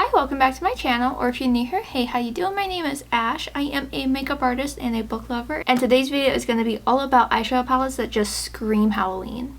Hi, welcome back to my channel, or if you're new here, hey, how you doing? My name is Ash. I am a makeup artist and a book lover, and today's video is going to be all about eyeshadow palettes that just scream Halloween.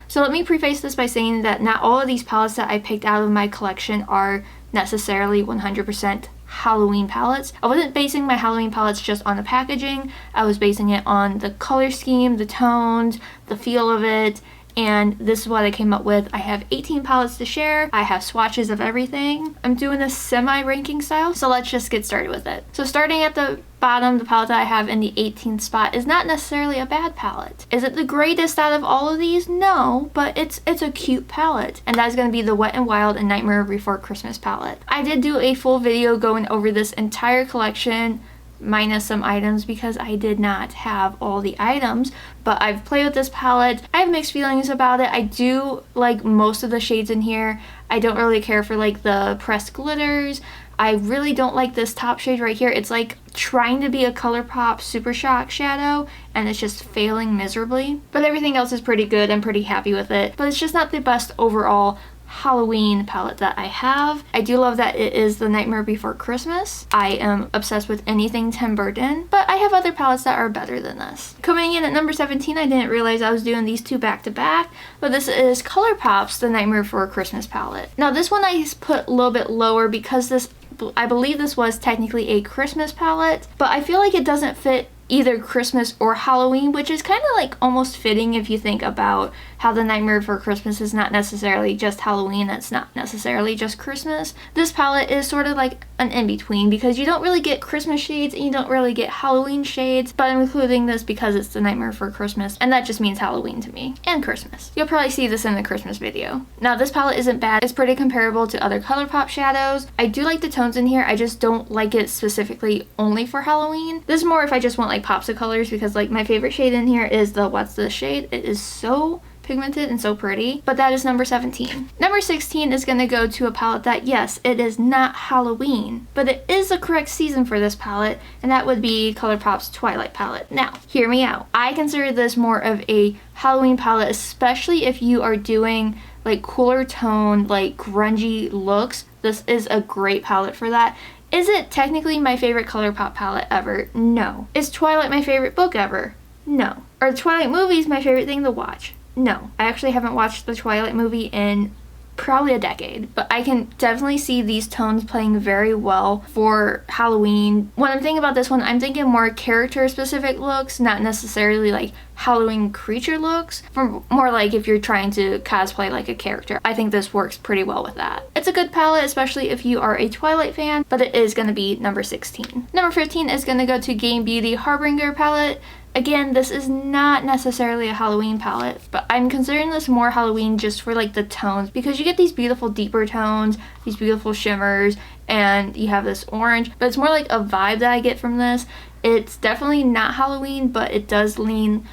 So let me preface this by saying that not all of these palettes that I picked out of my collection are necessarily 100% Halloween palettes. I wasn't basing my Halloween palettes just on the packaging. I was basing it on the color scheme, the tones, the feel of it, and this is what I came up with. I have 18 palettes to share. I have swatches of everything. I'm doing a semi-ranking style, so let's just get started with it. So starting at the bottom, the palette that I have in the 18th spot is not necessarily a bad palette. Is it the greatest out of all of these? No, but it's a cute palette, and that is going to be the Wet n Wild and Nightmare Before Christmas palette. I did do a full video going over this entire collection minus some items because I did not have all the items, but I've played with this palette. I have mixed feelings about it. I do like most of the shades in here. I don't really care for like the pressed glitters. I really don't like this top shade right here. It's like trying to be a Colourpop Super Shock shadow and it's just failing miserably. But everything else is pretty good. I'm pretty happy with it. But it's just not the best overall Halloween palette that I have. I do love that it is the Nightmare Before Christmas. I am obsessed with anything Tim Burton, but I have other palettes that are better than this. Coming in at number 17, I didn't realize I was doing these two back to back, but this is Colourpop's The Nightmare Before Christmas palette. Now this one I put a little bit lower because I believe this was technically a Christmas palette, but I feel like it doesn't fit either Christmas or Halloween, which is kind of like almost fitting if you think about how The Nightmare Before Christmas is not necessarily just Halloween, it's not necessarily just Christmas. This palette is sort of like an in-between because you don't really get Christmas shades and you don't really get Halloween shades, but I'm including this because it's The Nightmare Before Christmas, and that just means Halloween to me, and Christmas. You'll probably see this in the Christmas video. Now this palette isn't bad. It's pretty comparable to other Colourpop shadows. I do like the tones in here, I just don't like it specifically only for Halloween. This is more if I just want like pops of colors, because like my favorite shade in here is the What's This shade. It is so pigmented and so pretty, but that is number 17. Number 16 is going to go to a palette that, yes, it is not Halloween, but it is the correct season for this palette, and that would be Colourpop's Twilight palette. Now, hear me out. I consider this more of a Halloween palette, especially if you are doing like cooler tone, like grungy looks. This is a great palette for that. Is it technically my favorite Colourpop palette ever? No. Is Twilight my favorite book ever? No. Are the Twilight movies my favorite thing to watch? No. I actually haven't watched the Twilight movie in probably a decade, but I can definitely see these tones playing very well for Halloween. When I'm thinking about this one, I'm thinking more character specific looks, not necessarily like Halloween creature looks, for more like if you're trying to cosplay like a character. I think this works pretty well with that. It's a good palette, especially if you are a Twilight fan, but it is going to be number 16. Number 15 is going to go to Game Beauty Harbinger palette. Again, this is not necessarily a Halloween palette, but I'm considering this more Halloween just for like the tones, because you get these beautiful deeper tones, these beautiful shimmers, and you have this orange, but it's more like a vibe that I get from this. It's definitely not Halloween, but it does lean,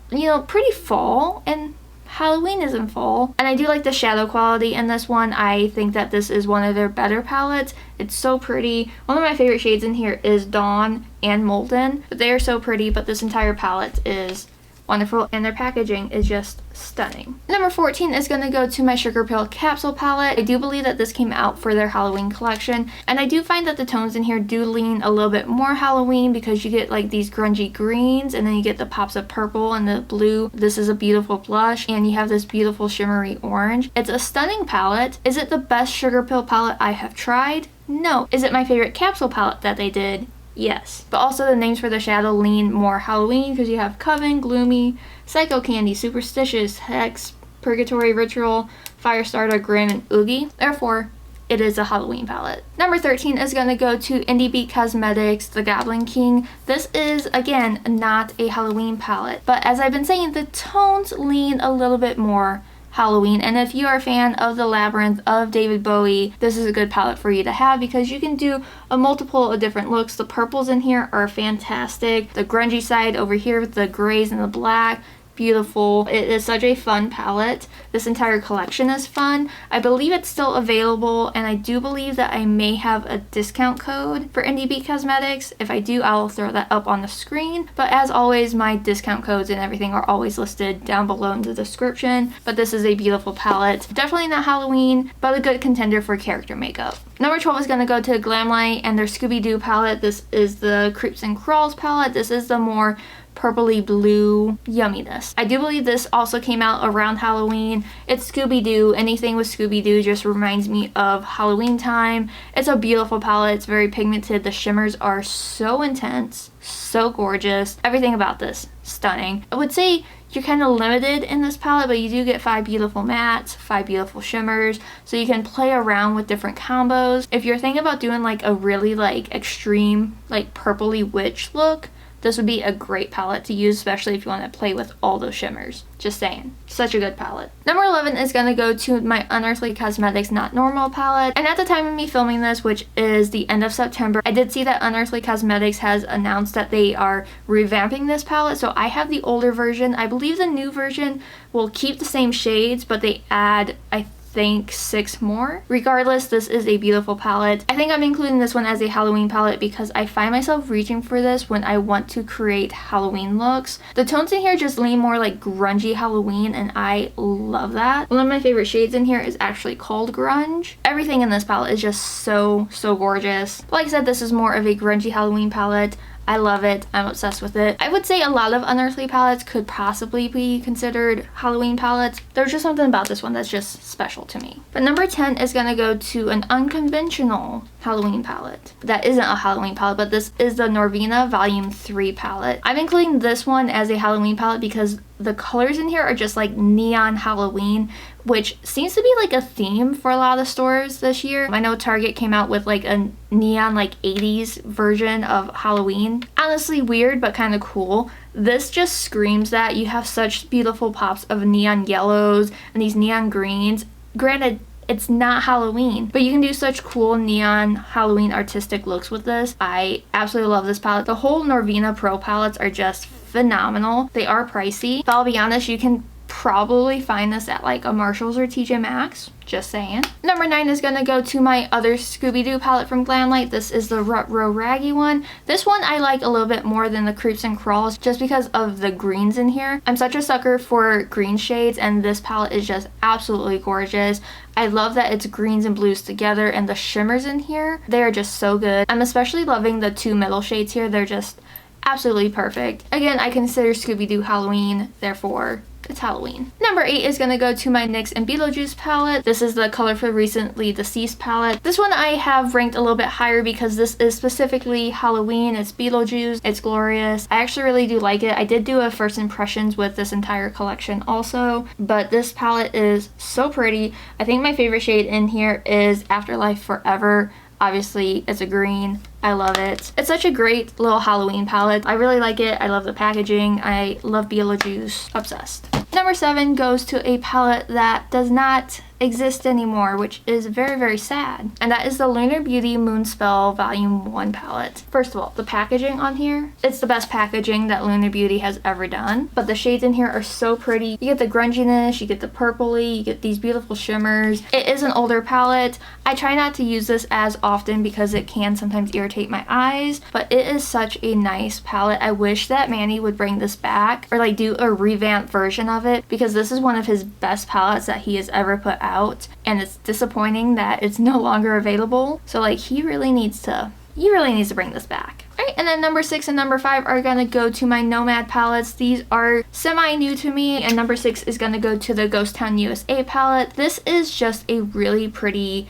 you know, pretty fall, and Halloween is in fall. And I do like the shadow quality in this one. I think that this is one of their better palettes. It's so pretty. One of my favorite shades in here is Dawn and Molten, but they are so pretty, but this entire palette is wonderful, and their packaging is just stunning. Number 14 is going to go to my Sugarpill Capsule palette. I do believe that this came out for their Halloween collection, and I do find that the tones in here do lean a little bit more Halloween because you get like these grungy greens, and then you get the pops of purple and the blue. This is a beautiful blush, and you have this beautiful shimmery orange. It's a stunning palette. Is it the best Sugarpill palette I have tried? No. Is it my favorite capsule palette that they did? Yes. But also the names for the shadow lean more Halloween because you have Coven, Gloomy, Psycho Candy, Superstitious, Hex, Purgatory Ritual, Firestarter, Grin, and Oogie. Therefore, it is a Halloween palette. Number 13 is going to go to Indi Cosmetics, the Goblin King. This is, again, not a Halloween palette, but as I've been saying, the tones lean a little bit more Halloween, and if you are a fan of the Labyrinth of David Bowie, this is a good palette for you to have because you can do a multiple of different looks. The purples in here are fantastic. The grungy side over here with the grays and the black, beautiful. It is such a fun palette. This entire collection is fun. I believe it's still available, and I do believe that I may have a discount code for Indi Cosmetics. If I do, I'll throw that up on the screen. But as always, my discount codes and everything are always listed down below in the description. But this is a beautiful palette. Definitely not Halloween, but a good contender for character makeup. Number 12 is going to go to Glamlite and their Scooby-Doo palette. This is the Creeps and Crawls palette. This is the more purpley blue yumminess. I do believe this also came out around Halloween. It's Scooby-Doo. Anything with Scooby-Doo just reminds me of Halloween time. It's a beautiful palette. It's very pigmented. The shimmers are so intense, so gorgeous. Everything about this, stunning. I would say you're kind of limited in this palette, but you do get 5 beautiful mattes, 5 beautiful shimmers, so you can play around with different combos. If you're thinking about doing like a really like extreme like purpley witch look, this would be a great palette to use, especially if you want to play with all those shimmers. Just saying. Such a good palette. Number 11 is going to go to my Unearthly Cosmetics Not Normal palette. And at the time of me filming this, which is the end of September, I did see that Unearthly Cosmetics has announced that they are revamping this palette. So I have the older version. I believe the new version will keep the same shades, but they add, I think, 6 more. Regardless, this is a beautiful palette. I think I'm including this one as a Halloween palette because I find myself reaching for this when I want to create Halloween looks. The tones in here just lean more like grungy Halloween, and I love that. One of my favorite shades in here is actually called Grunge. Everything in this palette is just so gorgeous. Like I said, this is more of a grungy Halloween palette. I love it. I'm obsessed with it. I would say a lot of Unearthly palettes could possibly be considered Halloween palettes. There's just something about this one that's just special to me. But number 10 is going to go to an unconventional Halloween palette. That isn't a Halloween palette, but this is the Norvina Volume 3 palette. I'm including this one as a Halloween palette because the colors in here are just like neon Halloween, which seems to be like a theme for a lot of stores this year. I know Target came out with like a neon like 80s version of Halloween. Honestly weird, but kind of cool. This just screams that. You have such beautiful pops of neon yellows and these neon greens. Granted, it's not Halloween, but you can do such cool neon Halloween artistic looks with this. I absolutely love this palette. The whole Norvina Pro palettes are just phenomenal. They are pricey, but I'll be honest, you can probably find this at like a Marshalls or TJ Maxx. Just saying. Number 9 is gonna go to my other Scooby-Doo palette from Glamlite. This is the Rut-Row Raggy one. This one I like a little bit more than the Creeps and Crawls just because of the greens in here. I'm such a sucker for green shades, and this palette is just absolutely gorgeous. I love that it's greens and blues together, and the shimmers in here, they are just so good. I'm especially loving the 2 middle shades here. They're just absolutely perfect. Again, I consider Scooby-Doo Halloween, therefore it's Halloween. Number 8 is going to go to my NYX and Beetlejuice palette. This is the Color for Recently Deceased palette. This one I have ranked a little bit higher because this is specifically Halloween. It's Beetlejuice. It's glorious. I actually really do like it. I did do a first impressions with this entire collection also, but this palette is so pretty. I think my favorite shade in here is Afterlife Forever. Obviously, it's a green. I love it. It's such a great little Halloween palette. I really like it. I love the packaging. I love Beetlejuice. Obsessed. Number 7 goes to a palette that does not exist anymore, which is very sad, and that is the Lunar Beauty Moonspell Volume 1 palette. First of all, the packaging on here, it's the best packaging that Lunar Beauty has ever done, but the shades in here are so pretty. You get the grunginess, you get the purpley, you get these beautiful shimmers. It is an older palette. I try not to use this as often because it can sometimes irritate my eyes, but it is such a nice palette. I wish that Manny would bring this back or like do a revamped version of it, because this is one of his best palettes that he has ever put out, and it's disappointing that it's no longer available. So like he really needs to bring this back. Alright, and then number 6 and number 5 are gonna go to my Nomad palettes. These are semi-new to me, and number 6 is gonna go to the Ghost Town USA palette. This is just a really pretty,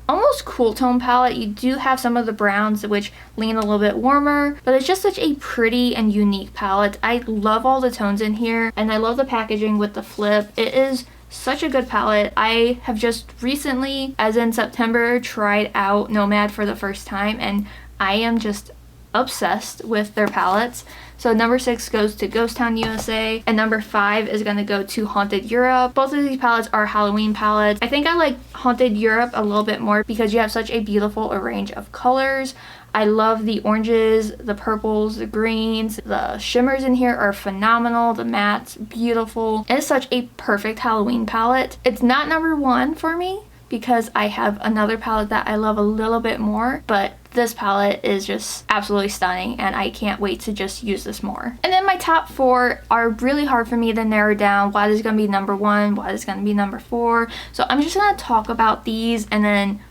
almost cool tone palette. You do have some of the browns which lean a little bit warmer, but it's just such a pretty and unique palette. I love all the tones in here, and I love the packaging with the flip. It is such a good palette. I have just recently, as in September, tried out Nomad for the first time, and I am just obsessed with their palettes. So number 6 goes to Ghost Town USA, and number 5 is gonna go to Haunted Europe. Both of these palettes are Halloween palettes. I think I like Haunted Europe a little bit more because you have such a beautiful range of colors. I love the oranges, the purples, the greens. The shimmers in here are phenomenal. The mattes, beautiful. It's such a perfect Halloween palette. It's not number 1 for me because I have another palette that I love a little bit more, but this palette is just absolutely stunning and I can't wait to just use this more. And then my top 4 are really hard for me to narrow down why this is going to be number 1, why this is going to be number 4. So I'm just going to talk about these and then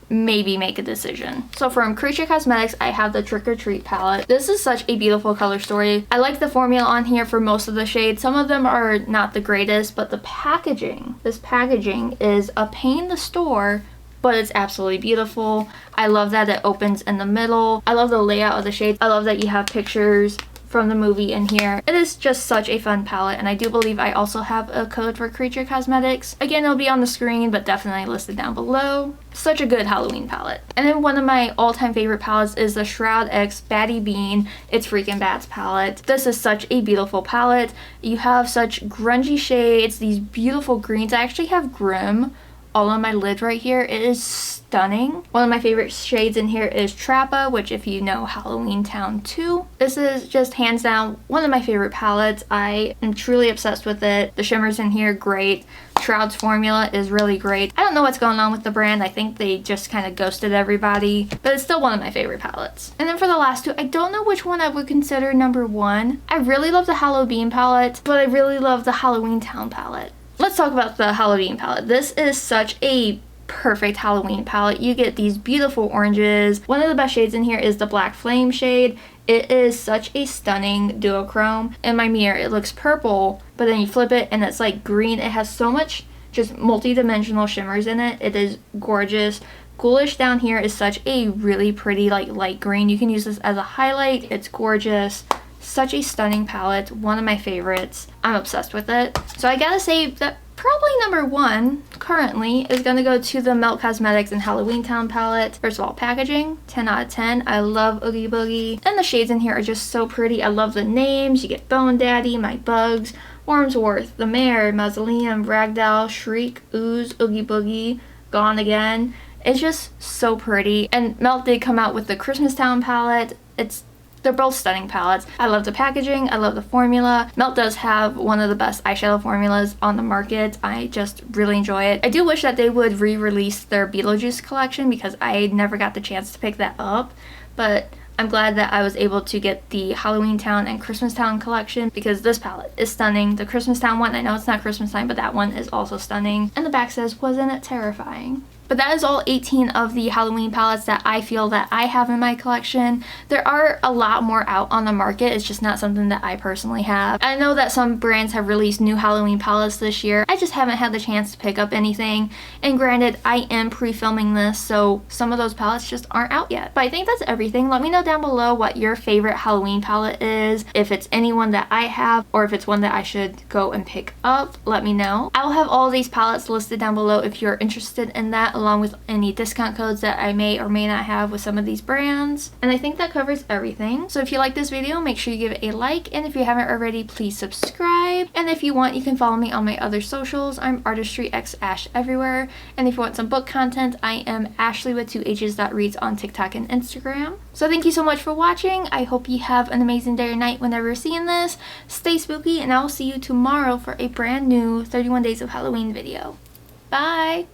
maybe make a decision. So from Creature Cosmetics, I have the Trick or Treat palette. This is such a beautiful color story. I like the formula on here for most of the shades. Some of them are not the greatest, but the packaging, this packaging is a pain to store, but it's absolutely beautiful. I love that it opens in the middle. I love the layout of the shades. I love that you have pictures from the movie in here. It is just such a fun palette, and I do believe I also have a code for Creature Cosmetics. Again, it'll be on the screen, but definitely listed down below. Such a good Halloween palette. And then one of my all-time favorite palettes is the Shroud X Battybean It's Freakin' Bats palette. This is such a beautiful palette. You have such grungy shades, these beautiful greens. I actually have Grim all on my lid right here. It is stunning. One of my favorite shades in here is Trappa, which if you know Halloween Town 2. This is just hands down one of my favorite palettes. I am truly obsessed with it. The shimmers in here, great. Shroud's formula is really great. I don't know what's going on with the brand. I think they just kind of ghosted everybody, but it's still one of my favorite palettes. And then for the last 2, I don't know which one I would consider number 1. I really love the Hallobean palette, but I really love the Halloween Town palette. Let's talk about the Halloween palette. This is such a perfect Halloween palette. You get these beautiful oranges. One of the best shades in here is the Black Flame shade. It is such a stunning duochrome. In my mirror, it looks purple, but then you flip it and it's like green. It has so much just multi-dimensional shimmers in it. It is gorgeous. Ghoulish down here is such a really pretty like light green. You can use this as a highlight. It's gorgeous. Such a stunning palette, one of my favorites. I'm obsessed with it. So I gotta say that probably number 1 currently is gonna go to the Melt Cosmetics and Halloween Town palette. First of all, packaging, 10 out of 10. I love Oogie Boogie. And the shades in here are just so pretty. I love the names. You get Bone Daddy, My Bugs, Wormsworth, The Mare, Mausoleum, Ragdoll, Shriek, Ooze, Oogie Boogie, Gone Again. It's just so pretty. And Melt did come out with the Christmas Town palette. They're both stunning palettes. I love the packaging. I love the formula. Melt does have one of the best eyeshadow formulas on the market. I just really enjoy it. I do wish that they would re-release their Beetlejuice collection because I never got the chance to pick that up. But I'm glad that I was able to get the Halloween Town and Christmas Town collection because this palette is stunning. The Christmas Town one, I know it's not Christmas time, but that one is also stunning. And the back says, wasn't it terrifying? But that is all 18 of the Halloween palettes that I feel that I have in my collection. There are a lot more out on the market. It's just not something that I personally have. I know that some brands have released new Halloween palettes this year. I just haven't had the chance to pick up anything. And granted, I am pre-filming this, so some of those palettes just aren't out yet. But I think that's everything. Let me know down below what your favorite Halloween palette is. If it's anyone that I have, or if it's one that I should go and pick up, let me know. I'll have all these palettes listed down below if you're interested in that, along with any discount codes that I may or may not have with some of these brands. And I think that covers everything. So if you like this video, make sure you give it a like, and if you haven't already, please subscribe. And if you want, you can follow me on my other socials. I'm artistryxashh everywhere. And if you want some book content, I am Ashley with 2h's.reads on TikTok and Instagram. So thank you so much for watching. I hope you have an amazing day or night whenever you're seeing this. Stay spooky, and I'll see you tomorrow for a brand new 31 Days of Halloween video. Bye!